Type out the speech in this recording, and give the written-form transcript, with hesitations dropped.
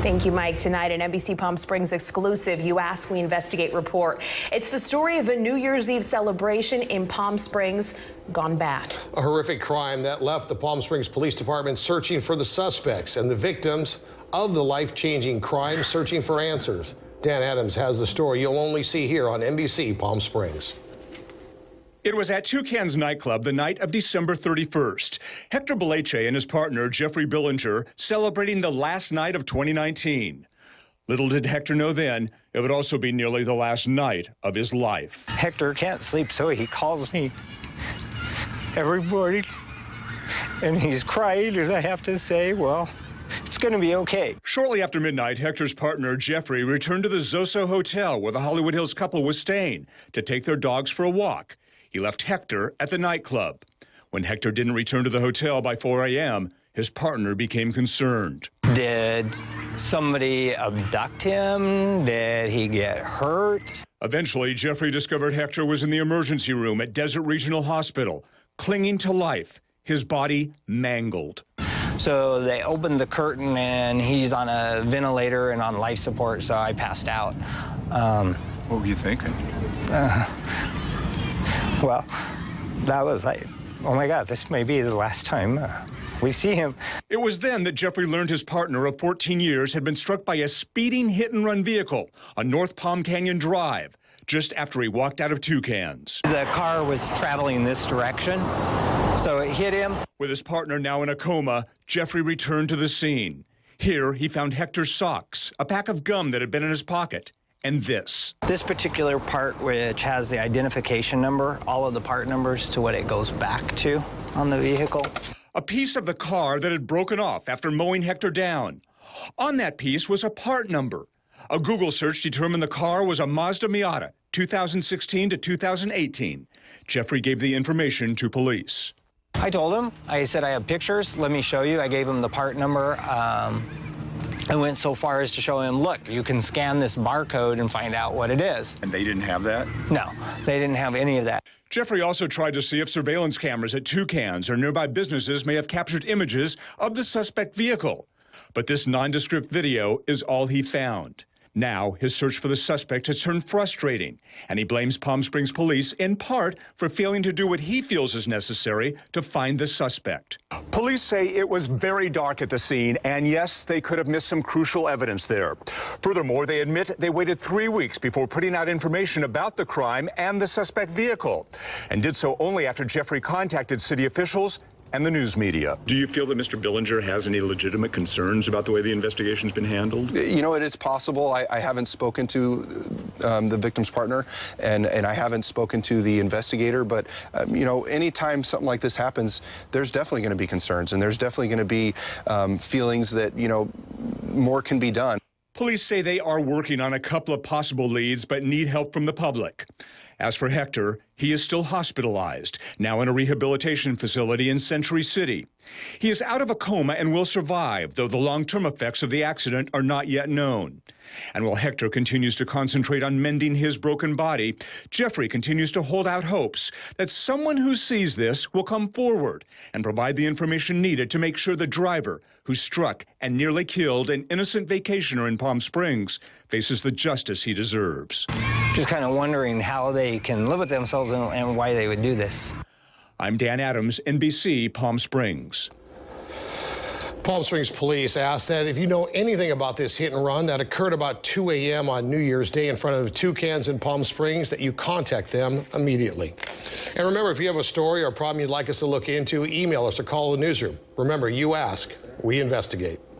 Thank you, Mike. Tonight, an NBC Palm Springs exclusive You Ask, We Investigate report. It's the story of a New Year's Eve celebration in Palm Springs gone bad. A horrific crime that left the Palm Springs Police Department searching for the suspects and the victims of the life-changing crime searching for answers. Dan Adams has the story you'll only see here on NBC Palm Springs. It was at Toucans Night Club the night of December 31st. Hector Beleche and his partner, Jeffrey Billinger, celebrating the last night of 2019. Little did Hector know then, it would also be nearly the last night of his life. Hector can't sleep, so he calls me every morning, and he's crying, and I have to say, well, it's going to be okay. Shortly after midnight, Hector's partner, Jeffrey, returned to the Zoso Hotel where the Hollywood Hills couple was staying to take their dogs for a walk. He left Hector at the nightclub. When Hector didn't return to the hotel by 4 a.m., his partner became concerned. Did somebody abduct him? Did he get hurt? Eventually, Jeffrey discovered Hector was in the emergency room at Desert Regional Hospital, clinging to life, his body mangled. So they opened the curtain, and he's on a ventilator and on life support, so I passed out. What were you thinking? Well, that was like, oh my God, this may be the last time we see him. It was then that Jeffrey learned his partner of 14 years had been struck by a speeding hit-and-run vehicle on North Palm Canyon Drive, just after he walked out of Toucans. The car was traveling this direction, so it hit him. With his partner now in a coma, Jeffrey returned to the scene. Here, he found Hector's socks, a pack of gum that had been in his pocket, and this. This particular part, which has the identification number, all of the part numbers to what it goes back to on the vehicle. A piece of the car that had broken off after mowing Hector down. On that piece was a part number. A Google search determined the car was a Mazda Miata, 2016 to 2018. Jeffrey gave the information to police. I told him, I said, I have pictures, let me show you. I gave him the part number. I went so far as to show him, look, you can scan this barcode and find out what it is. And they didn't have that? No, they didn't have any of that. Jeffrey also tried to see if surveillance cameras at Toucans or nearby businesses may have captured images of the suspect vehicle. But this nondescript video is all he found. Now, his search for the suspect has turned frustrating, and he blames Palm Springs police in part for failing to do what he feels is necessary to find the suspect. Police say it was very dark at the scene, and yes, they could have missed some crucial evidence there. Furthermore, they admit they waited 3 weeks before putting out information about the crime and the suspect vehicle, and did so only after Jeffrey contacted city officials and the news media. Do you feel that Mr. Billinger has any legitimate concerns about the way the investigation's been handled? You know, it's possible. I haven't spoken to the victim's partner, and I haven't spoken to the investigator, but, you know, anytime something like this happens, there's definitely going to be concerns, and there's definitely going to be feelings that, you know, more can be done. Police say they are working on a couple of possible leads, but need help from the public. As for Hector, he is still hospitalized, now in a rehabilitation facility in Century City. He is out of a coma and will survive, though the long-term effects of the accident are not yet known. And while Hector continues to concentrate on mending his broken body, Jeffrey continues to hold out hopes that someone who sees this will come forward and provide the information needed to make sure the driver who struck and nearly killed an innocent vacationer in Palm Springs faces the justice he deserves. Just kind of wondering how they can live with themselves and why they would do this. I'm Dan Adams, NBC Palm Springs. Palm Springs police asked that if you know anything about this hit and run that occurred about 2 a.m. on New Year's Day in front of Toucans in Palm Springs, that you contact them immediately. And remember, if you have a story or a problem you'd like us to look into, email us or call the newsroom. Remember, you ask, we investigate.